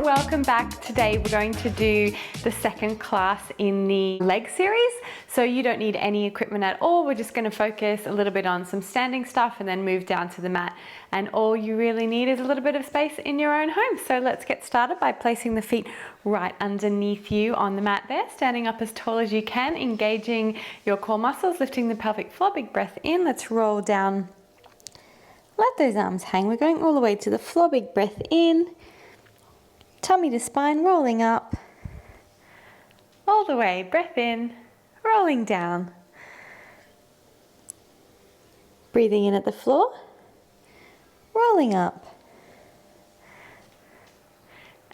welcome back. Today we're going to do the second class in the leg series. So you don't need any equipment at all. We're just going to focus a little bit on some standing stuff and then move down to the mat. And all you really need is a little bit of space in your own home. So let's get started by placing the feet right underneath you on the mat there, standing up as tall as you can, engaging your core muscles, lifting the pelvic floor. Big breath in. Let's roll down. Let those arms hang. We're going all the way to the floor. Big breath in. Tummy to spine, rolling up. All the way, breath in, rolling down. Breathing in at the floor, rolling up.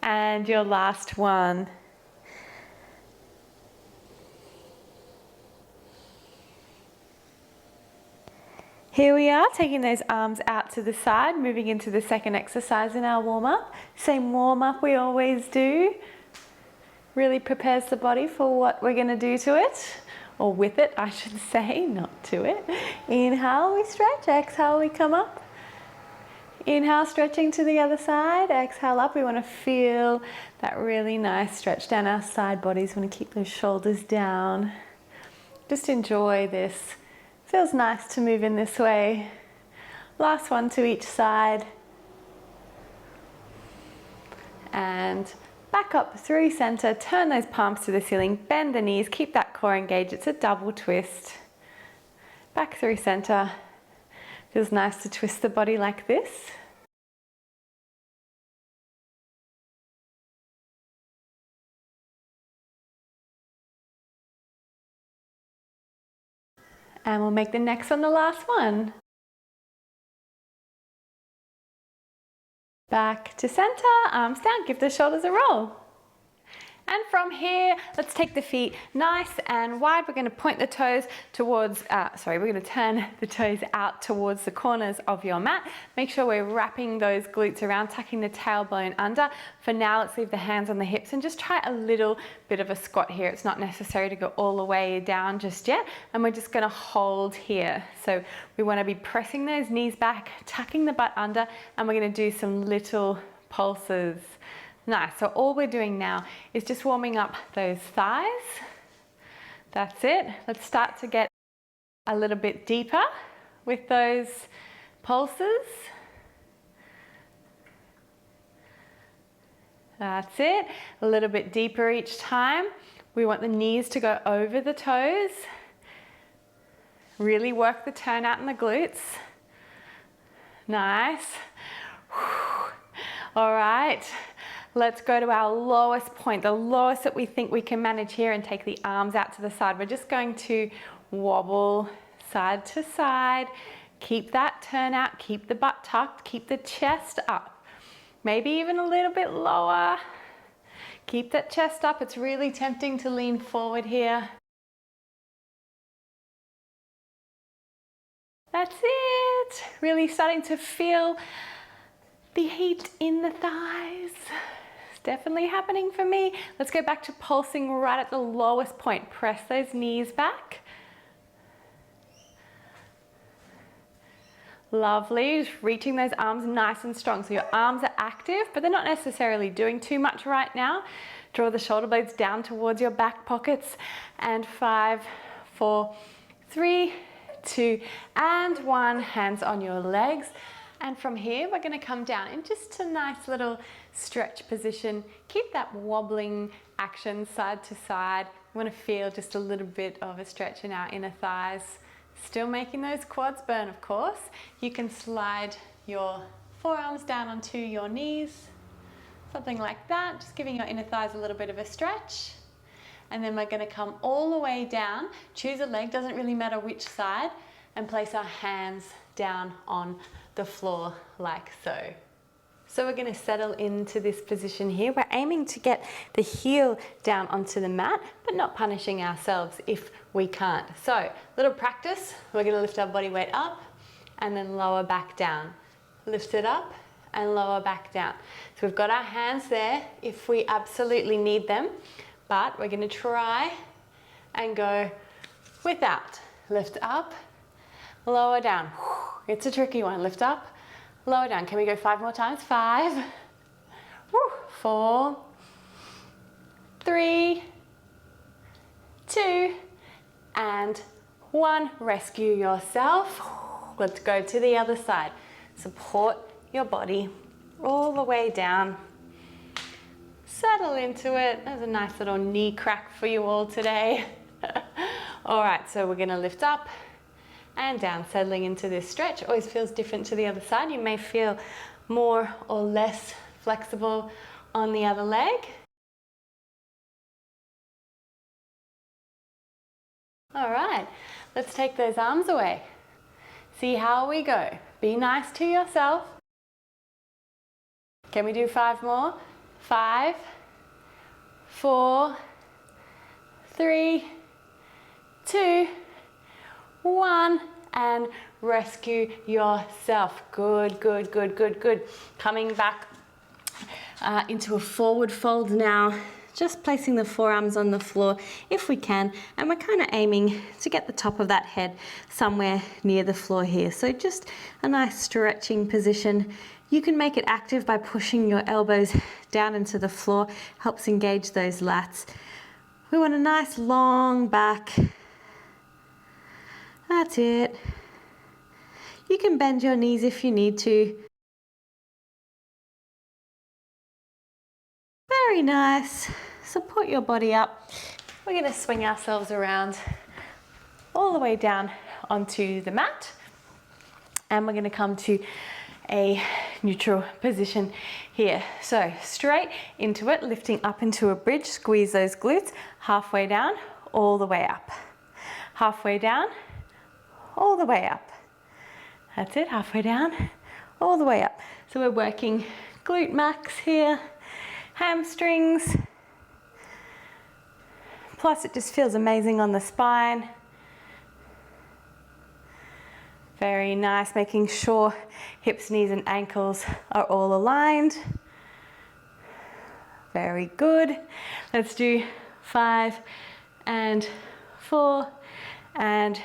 And your last one. Here we are, taking those arms out to the side, moving into the second exercise in our warm-up. Same warm-up we always do. Really prepares the body for what we're going to do to it, or with it, I should say, not to it. Inhale, we stretch. Exhale, we come up. Inhale, stretching to the other side. Exhale up. We want to feel that really nice stretch down our side bodies. We want to keep those shoulders down. Just enjoy this. Feels nice to move in this way. Last one to each side. And back up through center, turn those palms to the ceiling, bend the knees, keep that core engaged. It's a double twist. Back through center. Feels nice to twist the body like this. And we'll make the next one the last one. Back to center, arms down, give the shoulders a roll. And from here, let's take the feet nice and wide. We're going to point the toes towards, we're going to turn the toes out towards the corners of your mat. Make sure we're wrapping those glutes around, tucking the tailbone under. For now, let's leave the hands on the hips and just try a little bit of a squat here. It's not necessary to go all the way down just yet. And we're just going to hold here. So we want to be pressing those knees back, tucking the butt under, and we're going to do some little pulses. Nice, so all we're doing now is just warming up those thighs. That's it. Let's start to get a little bit deeper with those pulses. That's it. A little bit deeper each time. We want the knees to go over the toes. Really work the turnout in the glutes. Nice. All right. Let's go to our lowest point, the lowest that we think we can manage here, and take the arms out to the side. We're just going to wobble side to side. Keep that turnout, keep the butt tucked, keep the chest up. Maybe even a little bit lower. Keep that chest up. It's really tempting to lean forward here. That's it. Really starting to feel the heat in the thighs. Definitely happening for me. Let's go back to pulsing right at the lowest point. Press those knees back. Lovely, just reaching those arms nice and strong. So your arms are active, but they're not necessarily doing too much right now. Draw the shoulder blades down towards your back pockets. And 5, 4, 3, 2, and 1. Hands on your legs. And from here, we're going to come down in just a nice little stretch position. Keep that wobbling action side to side. We want to feel just a little bit of a stretch in our inner thighs. Still making those quads burn, of course. You can slide your forearms down onto your knees. Something like that. Just giving your inner thighs a little bit of a stretch. And then we're going to come all the way down. Choose a leg, doesn't really matter which side. And place our hands down on the floor like so. So we're going to settle into this position here. We're aiming to get the heel down onto the mat, but not punishing ourselves if we can't. So, little practice. We're going to lift our body weight up and then lower back down. Lift it up and lower back down. So we've got our hands there if we absolutely need them, but we're going to try and go without. Lift up, lower down. It's a tricky one. Lift up, lower down. Can we go 5 more times? 5, 4, 3, 2, and 1. Rescue yourself. Let's go to the other side. Support your body all the way down. Settle into it. There's a nice little knee crack for you all today. All right, so we're gonna lift up and down, settling into this stretch. Always feels different to the other side. You may feel more or less flexible on the other leg. All right, let's take those arms away. See how we go. Be nice to yourself. Can we do 5 more? 5, 4, 3, 2, 1, and rescue yourself. Good, good, good, good, good. Coming back into a forward fold now. Just placing the forearms on the floor if we can, and we're kind of aiming to get the top of that head somewhere near the floor here. So just a nice stretching position. You can make it active by pushing your elbows down into the floor, helps engage those lats. We want a nice long back. That's it. You can bend your knees if you need to. Very nice. Support your body up. We're going to swing ourselves around all the way down onto the mat. And we're going to come to a neutral position here. So straight into it, lifting up into a bridge. Squeeze those glutes. Halfway down, all the way up. Halfway down, all the way up. That's it, halfway down, all the way up. So we're working glute max here. Hamstrings, plus it just feels amazing on the spine. Very nice, making sure hips, knees and ankles are all aligned. Very good. Let's do 5 and 4 and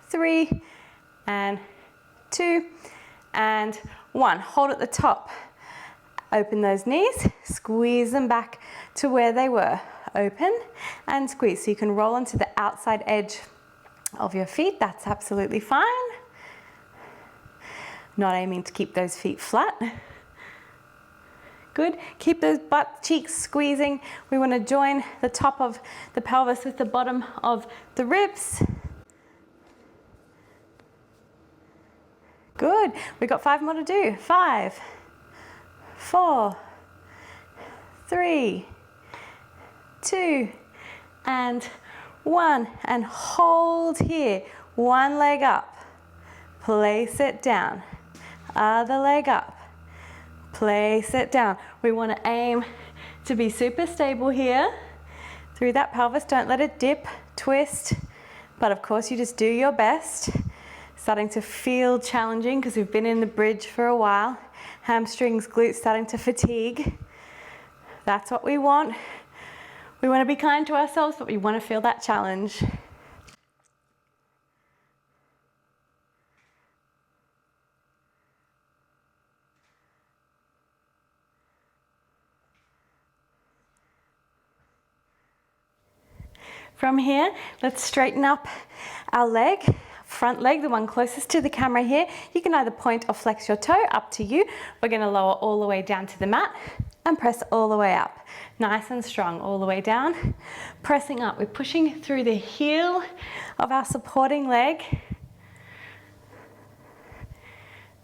3 and 2 and 1. Hold at the top. Open those knees, squeeze them back to where they were. Open and squeeze. So you can roll onto the outside edge of your feet. That's absolutely fine. Not aiming to keep those feet flat. Good. Keep those butt cheeks squeezing. We want to join the top of the pelvis with the bottom of the ribs. Good. We've got 5 more to do. 5, 4, 3, 2, and 1. And hold here. One leg up. Place it down. Other leg up. Place it down. We want to aim to be super stable here through that pelvis. Don't let it dip, twist. But of course, you just do your best. Starting to feel challenging because we've been in the bridge for a while. Hamstrings, glutes starting to fatigue. That's what we want. We want to be kind to ourselves, but we want to feel that challenge. From here, let's straighten up our leg. Front leg, the one closest to the camera here. You can either point or flex your toe, up to you. We're going to lower all the way down to the mat and press all the way up. Nice and strong, all the way down. Pressing up, we're pushing through the heel of our supporting leg.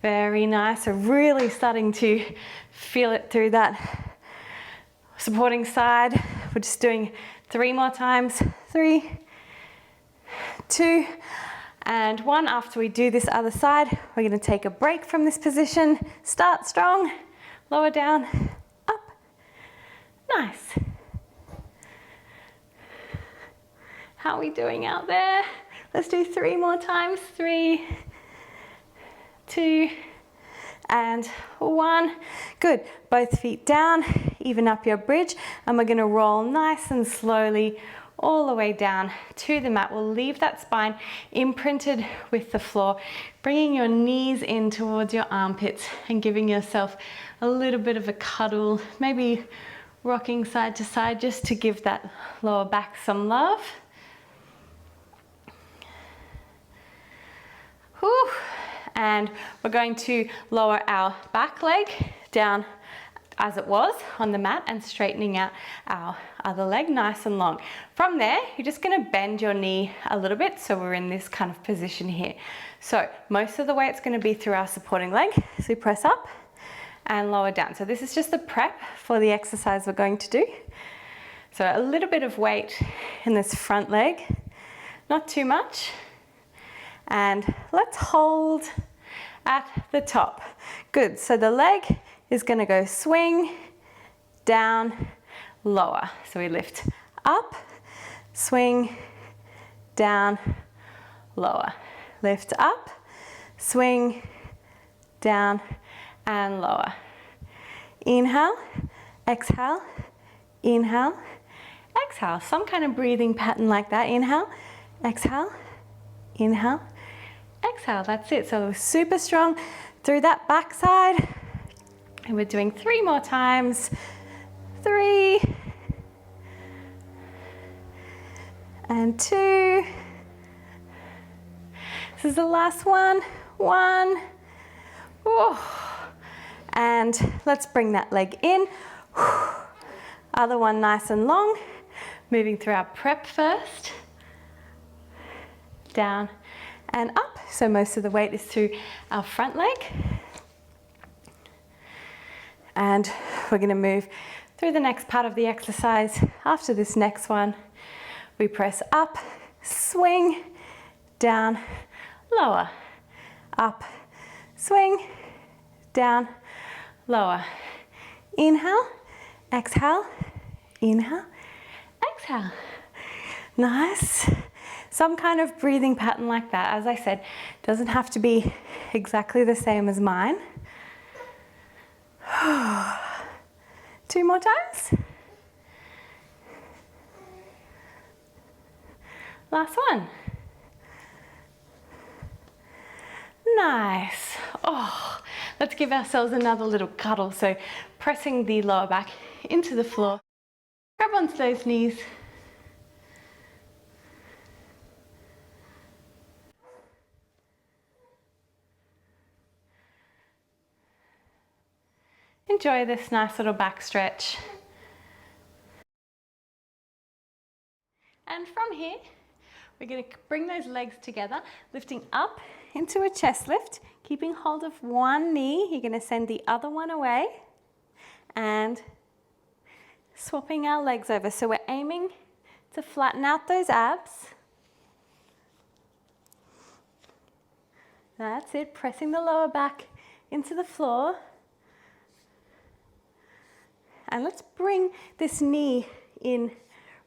Very nice, so really starting to feel it through that supporting side. We're just doing 3 more times. 3, 2, and 1. After we do this other side, we're going to take a break from this position. Start strong, lower down, up. Nice. How are we doing out there? Let's do 3 more times. 3, 2, and 1. Good. Both feet down, even up your bridge, and we're going to roll nice and slowly all the way down to the mat. We'll leave that spine imprinted with the floor, bringing your knees in towards your armpits and giving yourself a little bit of a cuddle, maybe rocking side to side just to give that lower back some love. Whew. And we're going to lower our back leg down as it was on the mat and straightening out our other leg nice and long. From there, you're just going to bend your knee a little bit so we're in this kind of position here. So most of the way it's going to be through our supporting leg. So we press up and lower down. So this is just the prep for the exercise we're going to do. So a little bit of weight in this front leg, not too much. And let's hold at the top. Good, so the leg is gonna go swing, down, lower. So we lift up, swing, down, lower. Lift up, swing, down, and lower. Inhale, exhale, inhale, exhale. Some kind of breathing pattern like that. Inhale, exhale, inhale, exhale. That's it. So super strong through that backside. And we're doing 3 more times. 3 and 2. This is the last one. 1. Oh. And let's bring that leg in. Other one nice and long. Moving through our prep first. Down and up. So most of the weight is through our front leg. And we're going to move through the next part of the exercise. After this next one, we press up, swing, down, lower, up, swing, down, lower. Inhale, exhale, inhale, exhale. Nice. Some kind of breathing pattern like that. As I said, doesn't have to be exactly the same as mine. 2 more times. Last one. Nice. Oh, let's give ourselves another little cuddle. So pressing the lower back into the floor. Grab onto those knees. Enjoy this nice little back stretch. And from here, we're going to bring those legs together, lifting up into a chest lift, keeping hold of one knee. You're going to send the other one away and swapping our legs over. So we're aiming to flatten out those abs. That's it, pressing the lower back into the floor. And let's bring this knee in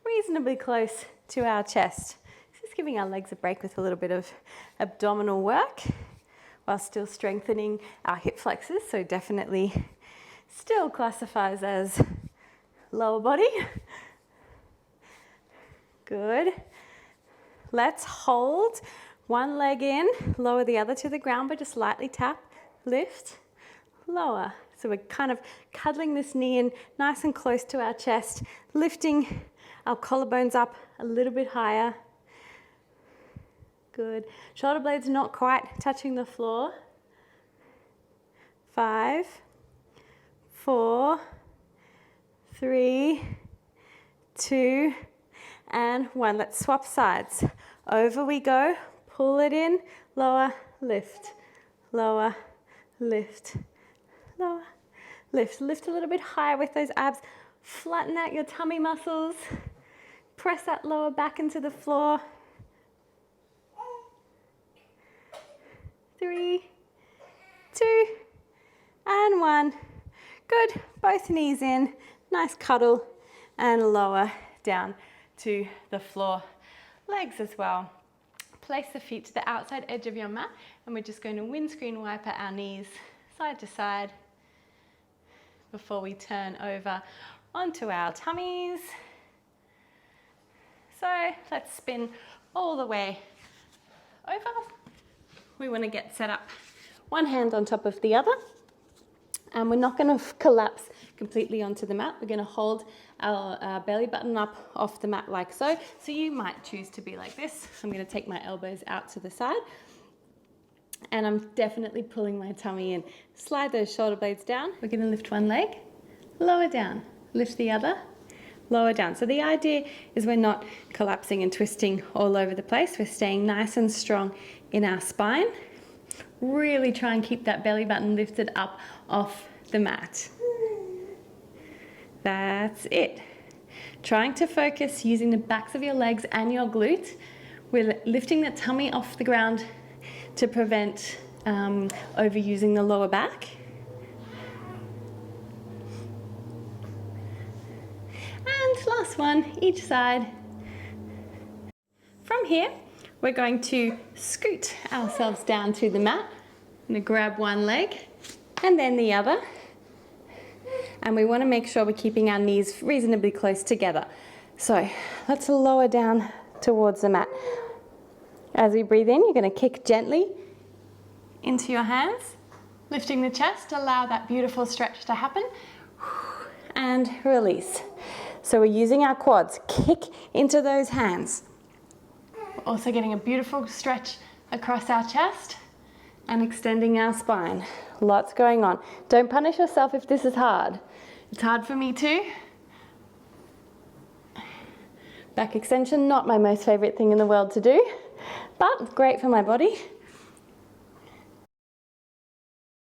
reasonably close to our chest. Just giving our legs a break with a little bit of abdominal work while still strengthening our hip flexors. So definitely still classifies as lower body. Good. Let's hold one leg in, lower the other to the ground, but just lightly tap, lift, lower. So we're kind of cuddling this knee in nice and close to our chest, lifting our collarbones up a little bit higher. Good. Shoulder blades not quite touching the floor. 5, 4, 3, 2, and 1. Let's swap sides. Over we go. Pull it in. Lower, lift, lower, lift, lower, lift. Lift a little bit higher with those abs. Flatten out your tummy muscles. Press that lower back into the floor. 3, 2, and 1. Good. Both knees in. Nice cuddle. And lower down to the floor. Legs as well. Place the feet to the outside edge of your mat, and we're just going to windscreen wiper our knees side to side before we turn over onto our tummies. So let's spin all the way over. We want to get set up one hand on top of the other. And we're not going to collapse completely onto the mat. We're going to hold our belly button up off the mat like so. So you might choose to be like this. I'm going to take my elbows out to the side. And I'm definitely pulling my tummy in. Slide those shoulder blades down. We're going to lift one leg, lower down, lift the other, lower down. So the idea is we're not collapsing and twisting all over the place. We're staying nice and strong in our spine. Really try and keep that belly button lifted up off the mat. That's it. Trying to focus using the backs of your legs and your glutes. We're lifting the tummy off the ground to prevent overusing the lower back. And last one, each side. From here, we're going to scoot ourselves down to the mat. I'm going to grab one leg and then the other. And we want to make sure we're keeping our knees reasonably close together. So let's lower down towards the mat. As we breathe in, you're going to kick gently into your hands, lifting the chest, allow that beautiful stretch to happen, and release. So we're using our quads, kick into those hands. We're also getting a beautiful stretch across our chest and extending our spine. Lots going on. Don't punish yourself if this is hard. It's hard for me too. Back extension, not my most favorite thing in the world to do, but great for my body.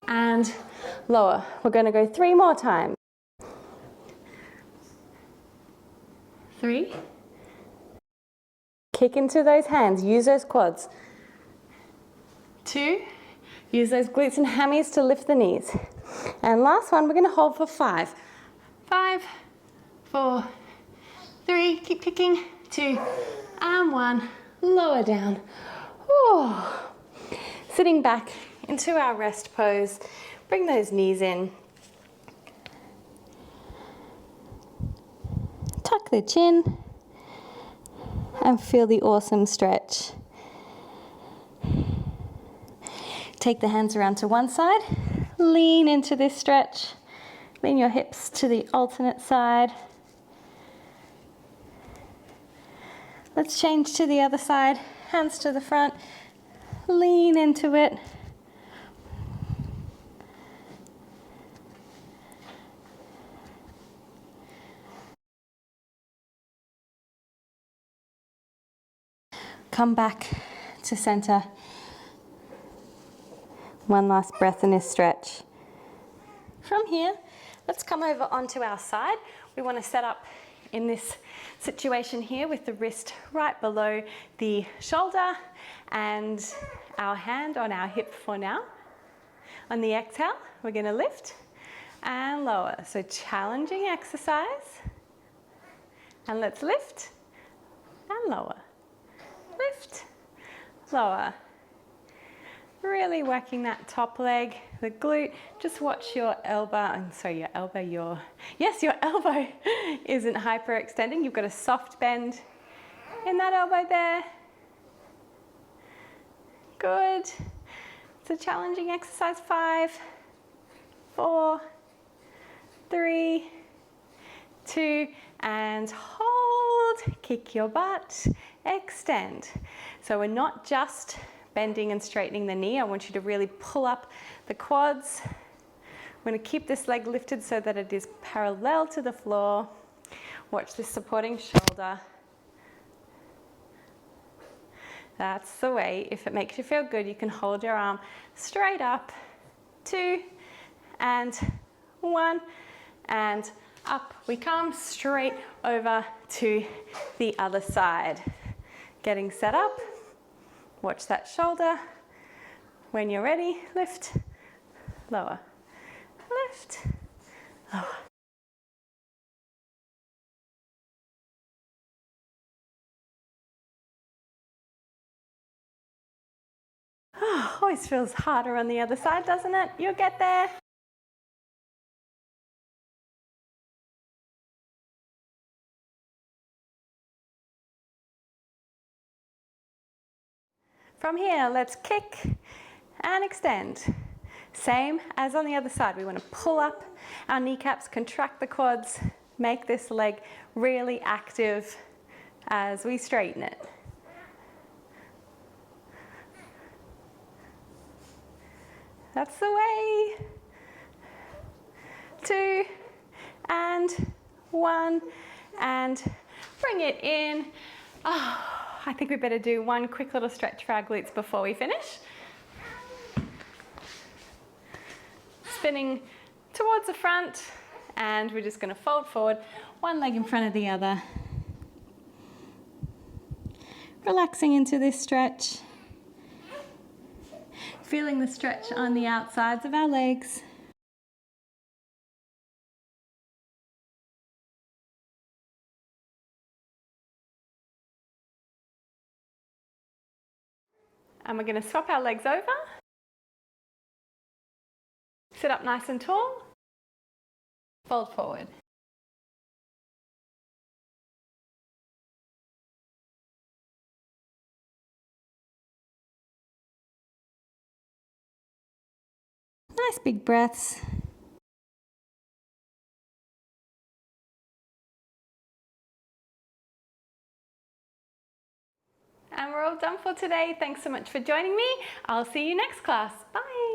And lower. We're going to go 3 more times. 3. Kick into those hands, use those quads. 2. Use those glutes and hammies to lift the knees. And last one, we're going to hold for 5. 5, 4, 3, keep kicking, 2, and 1, lower down. Whew. Sitting back into our rest pose, bring those knees in. Tuck the chin and feel the awesome stretch. Take the hands around to one side, lean into this stretch, lean your hips to the alternate side. Let's change to the other side, hands to the front, lean into it. Come back to center. One last breath in this stretch. From here, let's come over onto our side. We want to set up in this situation here with the wrist right below the shoulder and our hand on our hip for now. On the exhale, we're going to lift and lower. So challenging exercise. And let's lift and lower. Lift, lower. Really working that top leg, the glute. Just watch your elbow, your elbow isn't hyperextending. You've got a soft bend in that elbow there. Good. It's a challenging exercise. 5, 4, 3, 2, and hold. Kick your butt, extend. So we're not just bending and straightening the knee. I want you to really pull up the quads. I'm going to keep this leg lifted so that it is parallel to the floor. Watch this supporting shoulder. That's the way. If it makes you feel good, you can hold your arm straight up. 2 and 1 and up we come, straight over to the other side. Getting set up. Watch that shoulder. When you're ready, lift, lower, lift, lower. Oh, always feels harder on the other side, doesn't it? You'll get there. From here, let's kick and extend. Same as on the other side. We want to pull up our kneecaps, contract the quads, make this leg really active as we straighten it. That's the way. 2 and 1 and bring it in. Oh, I think we better do one quick little stretch for our glutes before we finish. Spinning towards the front, and we're just going to fold forward, one leg in front of the other. Relaxing into this stretch. Feeling the stretch on the outsides of our legs. And we're going to swap our legs over. Sit up nice and tall. Fold forward. Nice big breaths. And we're all done for today. Thanks so much for joining me. I'll see you next class. Bye.